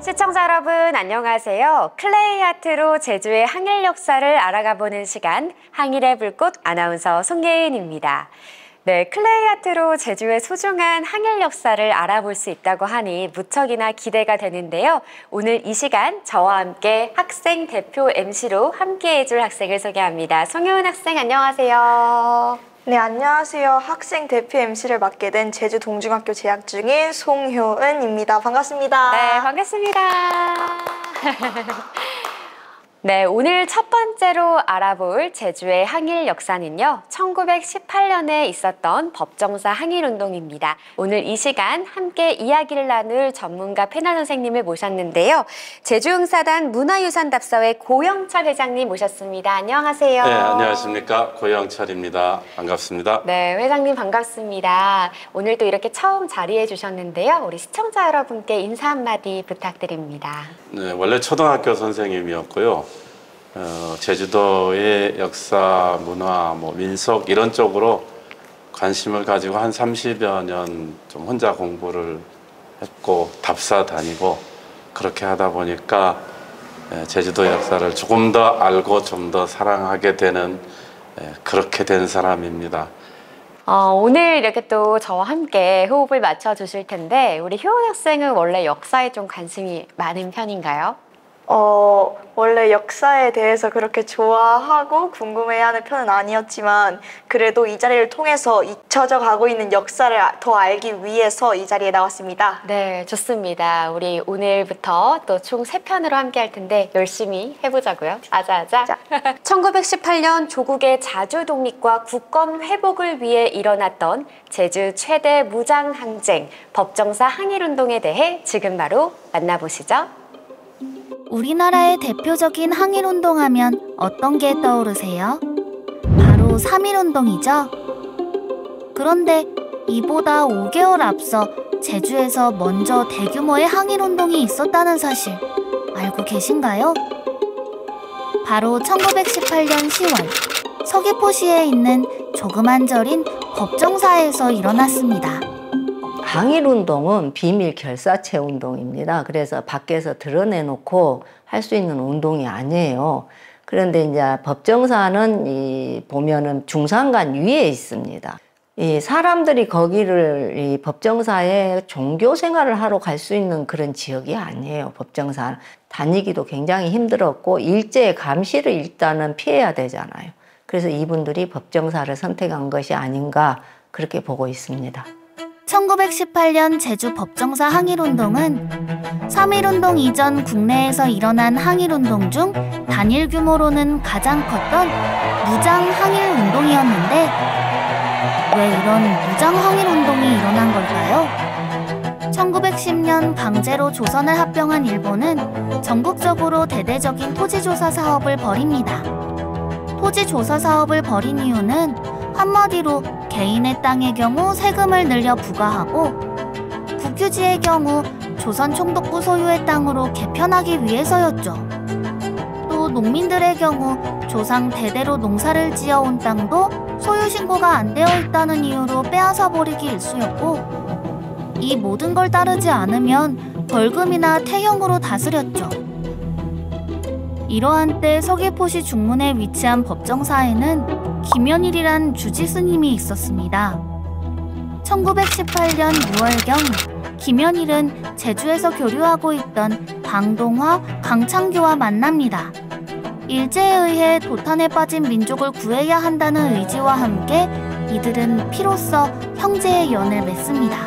시청자 여러분 안녕하세요. 클레이 아트로 제주의 항일 역사를 알아가보는 시간 항일의 불꽃 아나운서 송예은입니다. 네, 클레이 아트로 제주의 소중한 항일 역사를 알아볼 수 있다고 하니 무척이나 기대가 되는데요. 오늘 이 시간 저와 함께 학생 대표 MC로 함께 해줄 학생을 소개합니다. 송예은 학생 안녕하세요. 네, 안녕하세요. 학생 대표 MC를 맡게 된 제주 동중학교 재학 중인 송효은입니다. 반갑습니다. 네, 반갑습니다. 네, 오늘 첫 번째로 알아볼 제주의 항일 역사는요. 1918년에 있었던 법정사 항일운동입니다. 오늘 이 시간 함께 이야기를 나눌 전문가 페나 선생님을 모셨는데요. 제주응사단 문화유산답사회 고영철 회장님 모셨습니다. 안녕하세요. 네, 안녕하십니까. 고영철입니다. 반갑습니다. 네, 회장님 반갑습니다. 오늘도 이렇게 처음 자리해 주셨는데요. 우리 시청자 여러분께 인사 한마디 부탁드립니다. 네, 원래 초등학교 선생님이었고요. 제주도의 역사, 문화, 민속 이런 쪽으로 관심을 가지고 한 30여 년 좀 혼자 공부를 했고 답사 다니고 그렇게 하다 보니까 제주도 역사를 조금 더 알고 좀 더 사랑하게 되는 그렇게 된 사람입니다. 오늘 이렇게 또 저와 함께 호흡을 맞춰 주실 텐데 우리 효은 학생은 원래 역사에 좀 관심이 많은 편인가요? 원래 역사에 대해서 그렇게 좋아하고 궁금해하는 편은 아니었지만 그래도 이 자리를 통해서 잊혀져 가고 있는 역사를 더 알기 위해서 이 자리에 나왔습니다. 네, 좋습니다. 우리 오늘부터 또 총 3편으로 함께 할 텐데 열심히 해보자고요. 아자아자. 1918년 조국의 자주 독립과 국권 회복을 위해 일어났던 제주 최대 무장항쟁 법정사 항일운동에 대해 지금 바로 만나보시죠. 우리나라의 대표적인 항일운동 하면 어떤 게 떠오르세요? 바로 3.1운동이죠. 그런데 이보다 5개월 앞서 제주에서 먼저 대규모의 항일운동이 있었다는 사실 알고 계신가요? 바로 1918년 10월 서귀포시에 있는 조그만 절인 법정사에서 일어났습니다. 항일운동은 비밀 결사체 운동입니다. 그래서 밖에서 드러내놓고 할 수 있는 운동이 아니에요. 그런데 이제 법정사는 보면은 중산간 위에 있습니다. 이 사람들이 거기를 이 법정사에 종교 생활을 하러 갈 수 있는 그런 지역이 아니에요. 법정사 다니기도 굉장히 힘들었고 일제의 감시를 일단은 피해야 되잖아요. 그래서 이분들이 법정사를 선택한 것이 아닌가 그렇게 보고 있습니다. 1918년 제주 법정사 항일운동은 3.1운동 이전 국내에서 일어난 항일운동 중 단일 규모로는 가장 컸던 무장 항일운동이었는데 왜 이런 무장 항일운동이 일어난 걸까요? 1910년 강제로 조선을 합병한 일본은 전국적으로 대대적인 토지조사 사업을 벌입니다. 토지조사 사업을 벌인 이유는 한마디로 개인의 땅의 경우 세금을 늘려 부과하고 국유지의 경우 조선 총독부 소유의 땅으로 개편하기 위해서였죠. 또 농민들의 경우 조상 대대로 농사를 지어온 땅도 소유 신고가 안 되어 있다는 이유로 빼앗아 버리기 일쑤였고 이 모든 걸 따르지 않으면 벌금이나 태형으로 다스렸죠. 이러한 때 서귀포시 중문에 위치한 법정사에는 김연일이란 주지 스님이 있었습니다. 1918년 6월경 김연일은 제주에서 교류하고 있던 방동화, 강창교와 만납니다. 일제에 의해 도탄에 빠진 민족을 구해야 한다는 의지와 함께 이들은 피로써 형제의 연을 맺습니다.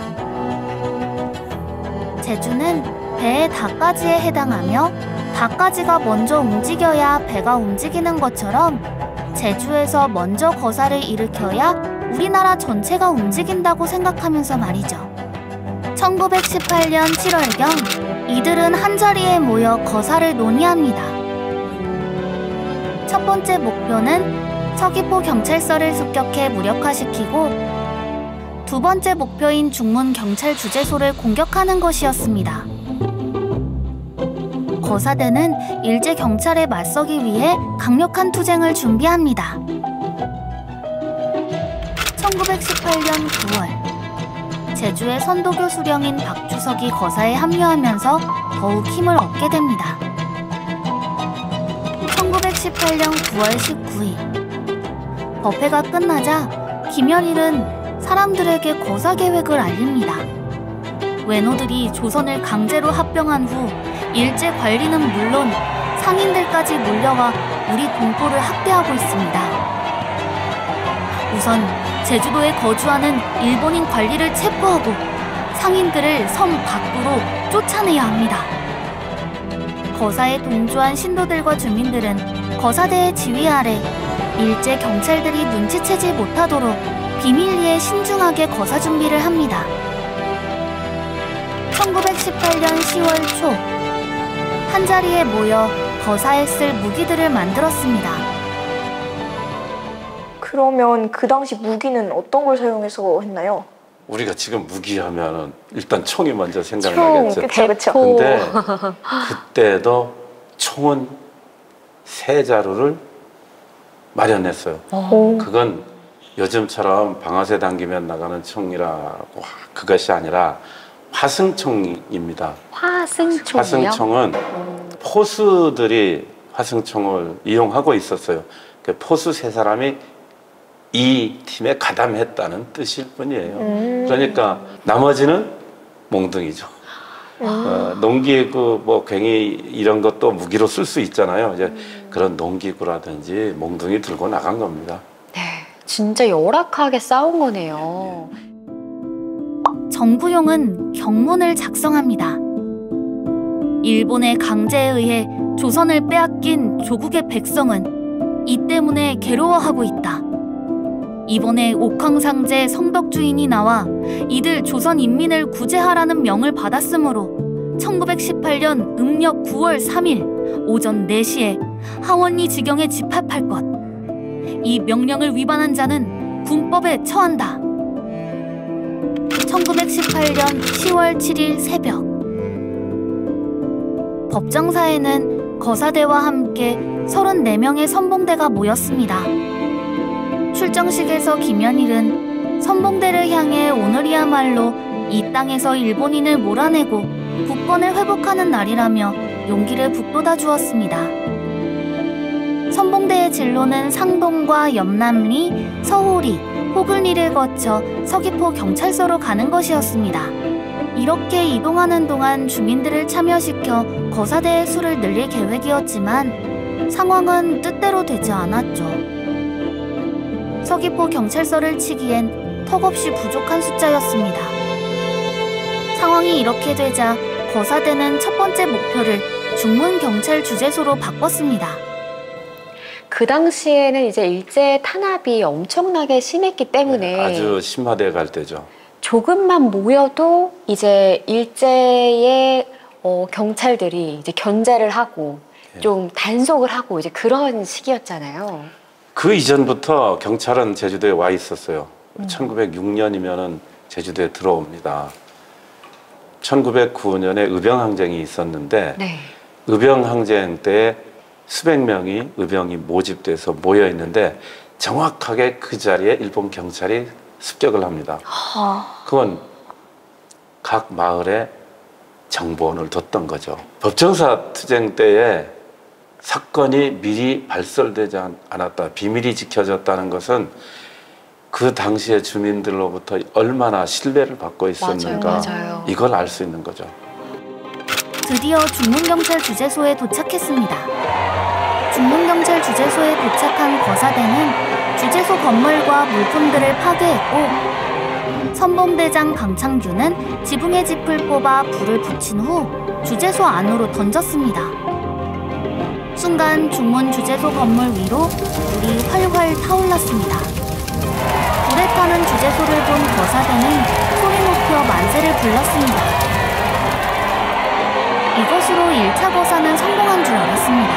제주는 배의 닷가지에 해당하며 닷가지가 먼저 움직여야 배가 움직이는 것처럼 제주에서 먼저 거사를 일으켜야 우리나라 전체가 움직인다고 생각하면서 말이죠. 1918년 7월경 이들은 한자리에 모여 거사를 논의합니다. 첫 번째 목표는 서귀포 경찰서를 습격해 무력화시키고 두 번째 목표인 중문 경찰 주재소를 공격하는 것이었습니다. 거사대는 일제 경찰에 맞서기 위해 강력한 투쟁을 준비합니다. 1918년 9월 제주의 선도교 수령인 박주석이 거사에 합류하면서 더욱 힘을 얻게 됩니다. 1918년 9월 19일 법회가 끝나자 김연일은 사람들에게 거사 계획을 알립니다. 외노들이 조선을 강제로 합병한 후 일제 관리는 물론 상인들까지 몰려와 우리 동포를 학대하고 있습니다. 우선 제주도에 거주하는 일본인 관리를 체포하고 상인들을 섬 밖으로 쫓아내야 합니다. 거사에 동조한 신도들과 주민들은 거사대의 지휘 아래 일제 경찰들이 눈치채지 못하도록 비밀리에 신중하게 거사 준비를 합니다. 1918년 10월 초 한자리에 모여 거사에 쓸 무기들을 만들었습니다. 그러면 그 당시 무기는 어떤 걸 사용해서 했나요? 우리가 지금 무기하면은 일단 총이 먼저 생각나겠죠. 그렇죠. 근데 그때도 총은 세 자루를 마련했어요. 그건 요즘처럼 방아쇠 당기면 나가는 총이라고 그것이 아니라 화승총입니다. 화승총이요? 화승총은 포수들이 화승총을 이용하고 있었어요. 포수 세 사람이 이 팀에 가담했다는 뜻일 뿐이에요. 그러니까 나머지는 몽둥이죠. 농기구, 뭐 괭이 이런 것도 무기로 쓸 수 있잖아요. 이제 그런 농기구라든지 몽둥이 들고 나간 겁니다. 네, 진짜 열악하게 싸운 거네요. 정부용은 경문을 작성합니다. 일본의 강제에 의해 조선을 빼앗긴 조국의 백성은 이 때문에 괴로워하고 있다. 이번에 옥황상제 성덕주인이 나와 이들 조선 인민을 구제하라는 명을 받았으므로 1918년 음력 9월 3일 오전 4시에 하원리 지경에 집합할 것. 이 명령을 위반한 자는 군법에 처한다. 1918년 10월 7일 새벽 법정사에는 거사대와 함께 34명의 선봉대가 모였습니다. 출정식에서 김연일은 선봉대를 향해 오늘이야말로 이 땅에서 일본인을 몰아내고 국권을 회복하는 날이라며 용기를 북돋아 주었습니다. 선봉대의 진로는 상동과 염남리, 서호리, 호글리를 거쳐 서귀포 경찰서로 가는 것이었습니다. 이렇게 이동하는 동안 주민들을 참여시켜 거사대의 수를 늘릴 계획이었지만 상황은 뜻대로 되지 않았죠. 서귀포 경찰서를 치기엔 턱없이 부족한 숫자였습니다. 상황이 이렇게 되자 거사대는 첫 번째 목표를 중문경찰주재소로 바꿨습니다. 그 당시에는 이제 일제 탄압이 엄청나게 심했기 때문에 아주 심화돼 갈 때죠. 조금만 모여도 이제 일제의 경찰들이 이제 견제를 하고 좀 단속을 하고 이제 그런 시기였잖아요. 그 이전부터 경찰은 제주도에 와 있었어요. 1906년이면은 제주도에 들어옵니다. 1909년에 의병항쟁이 있었는데 네. 의병항쟁 때 수백 명이 의병이 모집돼서 모여 있는데 정확하게 그 자리에 일본 경찰이 습격을 합니다. 그건 각 마을에 정보원을 뒀던 거죠. 법정사 투쟁 때에 사건이 미리 발설되지 않았다, 비밀이 지켜졌다는 것은 그 당시의 주민들로부터 얼마나 신뢰를 받고 있었는가, 맞아요. 이걸 알 수 있는 거죠. 드디어 중문경찰주재소에 도착했습니다. 중문경찰주재소에 도착한 거사대는 주재소 건물과 물품들을 파괴했고 선봉대장 강창규는 지붕의 짚을 뽑아 불을 붙인 후 주재소 안으로 던졌습니다. 순간 중문주재소 건물 위로 불이 활활 타올랐습니다. 불에 타는 주재소를 본 거사대는 소리 높여 만세를 불렀습니다. 이것으로 1차 거사는 성공한 줄 알았습니다.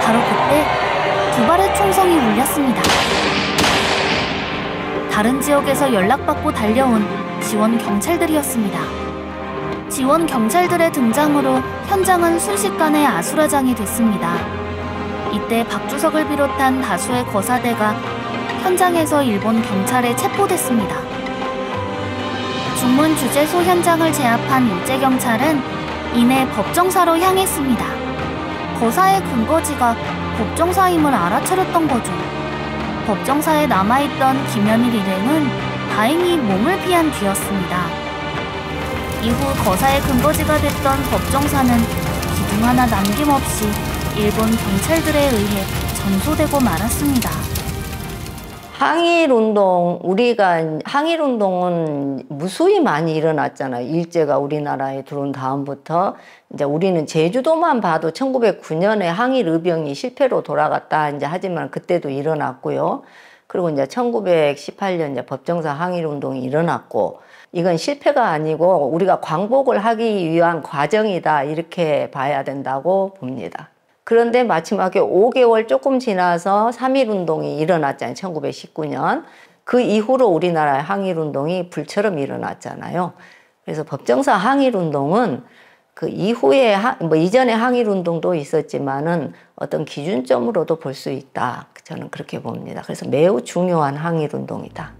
바로 그때 두 발의 총성이 울렸습니다. 다른 지역에서 연락받고 달려온 지원 경찰들이었습니다. 지원 경찰들의 등장으로 현장은 순식간에 아수라장이 됐습니다. 이때 박주석을 비롯한 다수의 거사대가 현장에서 일본 경찰에 체포됐습니다. 전문 주재소 현장을 제압한 일제경찰은 이내 법정사로 향했습니다. 거사의 근거지가 법정사임을 알아차렸던 거죠. 법정사에 남아있던 김연일 일행은 다행히 몸을 피한 뒤였습니다. 이후 거사의 근거지가 됐던 법정사는 기둥 하나 남김없이 일본 경찰들에 의해 전소되고 말았습니다. 항일운동은 무수히 많이 일어났잖아요. 일제가 우리나라에 들어온 다음부터 이제 우리는 제주도만 봐도 1909년에 항일의병이 실패로 돌아갔다 이제 하지만 그때도 일어났고요. 그리고 이제 1918년 이제 법정사 항일운동이 일어났고 이건 실패가 아니고 우리가 광복을 하기 위한 과정이다 이렇게 봐야 된다고 봅니다. 그런데 마지막에 5개월 조금 지나서 3.1운동이 일어났잖아요. 1919년. 그 이후로 우리나라의 항일운동이 불처럼 일어났잖아요. 그래서 법정사 항일운동은 그 이후에, 이전에 항일운동도 있었지만은 어떤 기준점으로도 볼 수 있다. 저는 그렇게 봅니다. 그래서 매우 중요한 항일운동이다.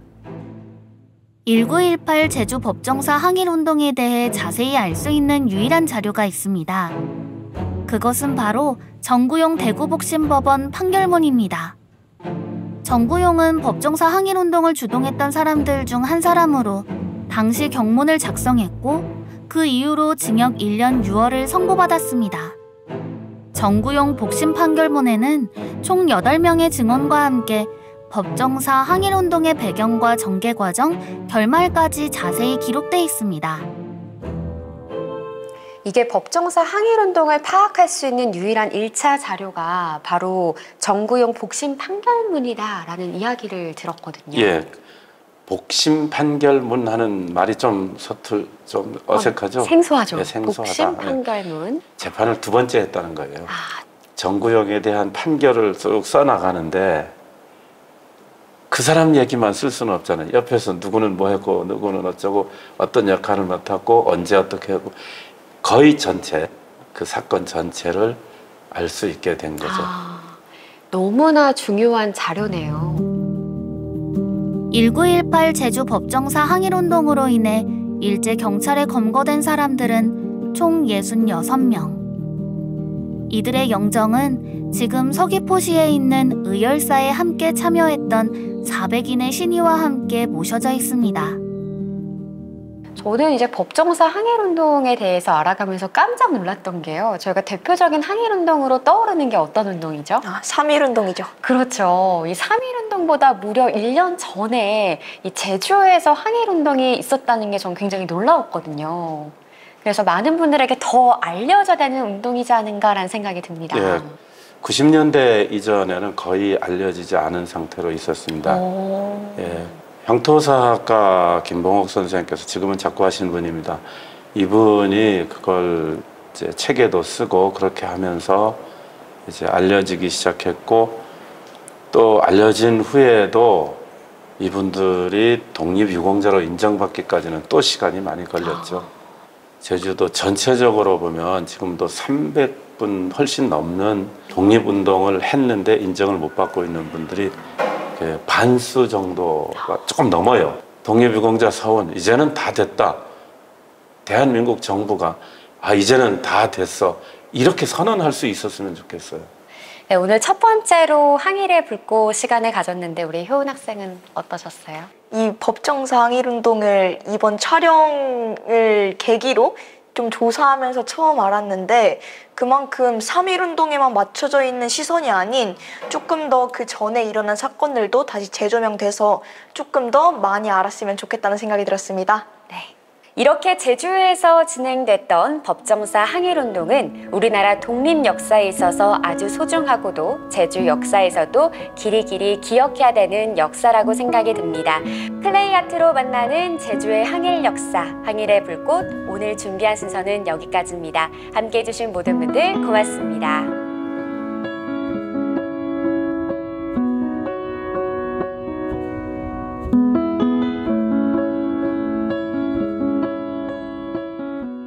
1918 제주 법정사 항일운동에 대해 자세히 알 수 있는 유일한 자료가 있습니다. 그것은 바로 정구용 대구복심법원 판결문입니다. 정구용은 법정사 항일운동을 주동했던 사람들 중 한 사람으로 당시 경문을 작성했고 그 이후로 징역 1년 6월을 선고받았습니다. 정구용 복심 판결문에는 총 8명의 증언과 함께 법정사 항일운동의 배경과 전개 과정, 결말까지 자세히 기록돼 있습니다. 이게 법정사 항일운동을 파악할 수 있는 유일한 1차 자료가 바로 정구용 복심 판결문이다라는 이야기를 들었거든요. 예, 복심 판결문 하는 말이 좀 어색하죠? 생소하죠. 예, 생소하다. 복심 판결문. 예. 재판을 2번째 했다는 거예요. 정구용에 대한 판결을 쭉 써나가는데 그 사람 얘기만 쓸 수는 없잖아요. 옆에서 누구는 뭐 했고 누구는 어쩌고 어떤 역할을 맡았고 언제 어떻게 하고 거의 전체, 그 사건 전체를 알 수 있게 된 거죠. 너무나 중요한 자료네요. 1918 제주 법정사 항일운동으로 인해 일제 경찰에 검거된 사람들은 총 66명. 이들의 영정은 지금 서귀포시에 있는 의열사에 함께 참여했던 400인의 신의와 함께 모셔져 있습니다. 저는 이제 법정사 항일운동에 대해서 알아가면서 깜짝 놀랐던 게요. 저희가 대표적인 항일운동으로 떠오르는 게 어떤 운동이죠? 3.1운동이죠. 그렇죠. 이 3.1운동보다 무려 1년 전에 이 제주에서 항일운동이 있었다는 게 저는 굉장히 놀라웠거든요. 그래서 많은 분들에게 더 알려져야 되는 운동이지 않은가라는 생각이 듭니다. 예, 90년대 이전에는 거의 알려지지 않은 상태로 있었습니다. 예, 향토사학과 김봉옥 선생님께서 지금은 작고하신 분입니다. 이분이 그걸 이제 책에도 쓰고 그렇게 하면서 이제 알려지기 시작했고 또 알려진 후에도 이분들이 독립유공자로 인정받기까지는 또 시간이 많이 걸렸죠. 제주도 전체적으로 보면 지금도 300분 훨씬 넘는 독립운동을 했는데 인정을 못 받고 있는 분들이 반수 정도가 조금 넘어요. 독립유공자 서원 이제는 다 됐다. 대한민국 정부가 이제는 다 됐어. 이렇게 선언할 수 있었으면 좋겠어요. 네, 오늘 첫 번째로 항일의 불꽃 시간을 가졌는데 우리 효은 학생은 어떠셨어요? 이 법정사 항일운동을 이번 촬영을 계기로 좀 조사하면서 처음 알았는데 그만큼 3.1운동에만 맞춰져 있는 시선이 아닌 조금 더 그 전에 일어난 사건들도 다시 재조명돼서 조금 더 많이 알았으면 좋겠다는 생각이 들었습니다. 네. 이렇게 제주에서 진행됐던 법정사 항일운동은 우리나라 독립 역사에 있어서 아주 소중하고도 제주 역사에서도 길이길이 기억해야 되는 역사라고 생각이 듭니다. 클레이 아트로 만나는 제주의 항일 역사, 항일의 불꽃, 오늘 준비한 순서는 여기까지입니다. 함께해 주신 모든 분들 고맙습니다.